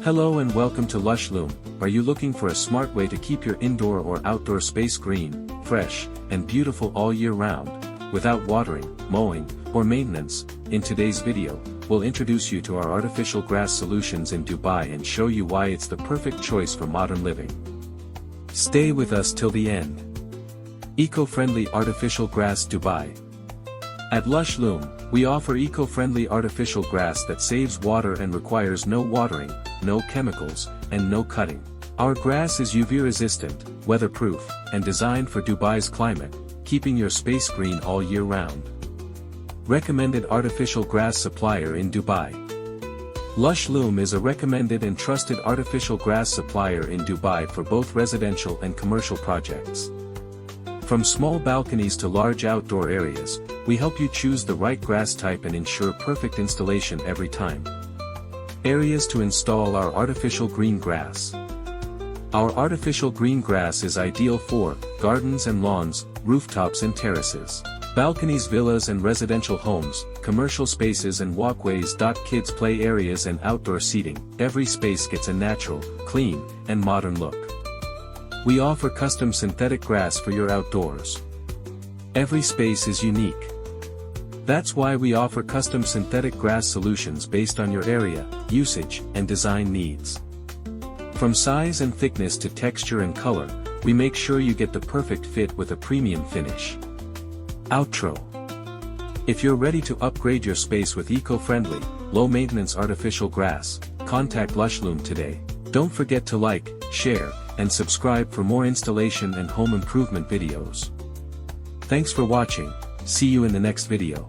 Hello and welcome to LushLoom. Are you looking for a smart way to keep your indoor or outdoor space green, fresh, and beautiful all year round, without watering, mowing, or maintenance? In today's video, we'll introduce you to our artificial grass solutions in Dubai and show you why it's the perfect choice for modern living. Stay with us till the end. Eco-friendly artificial grass Dubai. At LushLoom, we offer eco-friendly artificial grass that saves water and requires no watering, no chemicals, and no cutting. Our grass is UV-resistant, weatherproof, and designed for Dubai's climate, keeping your space green all year round. Recommended artificial grass supplier in Dubai. LushLoom is a recommended and trusted artificial grass supplier in Dubai for both residential and commercial projects. From small balconies to large outdoor areas, we help you choose the right grass type and ensure perfect installation every time. Areas to install our artificial green grass. Our artificial green grass is ideal for gardens and lawns, rooftops and terraces, balconies, villas and residential homes, commercial spaces and walkways. Kids play areas and outdoor seating. Every space gets a natural, clean, and modern look. We offer custom synthetic grass for your outdoors. Every space is unique. That's why we offer custom synthetic grass solutions based on your area, usage, and design needs. From size and thickness to texture and color, we make sure you get the perfect fit with a premium finish. Outro. If you're ready to upgrade your space with eco-friendly, low-maintenance artificial grass, contact LushLoom today. Don't forget to like, share, and subscribe for more installation and home improvement videos. Thanks for watching. See you in the next video.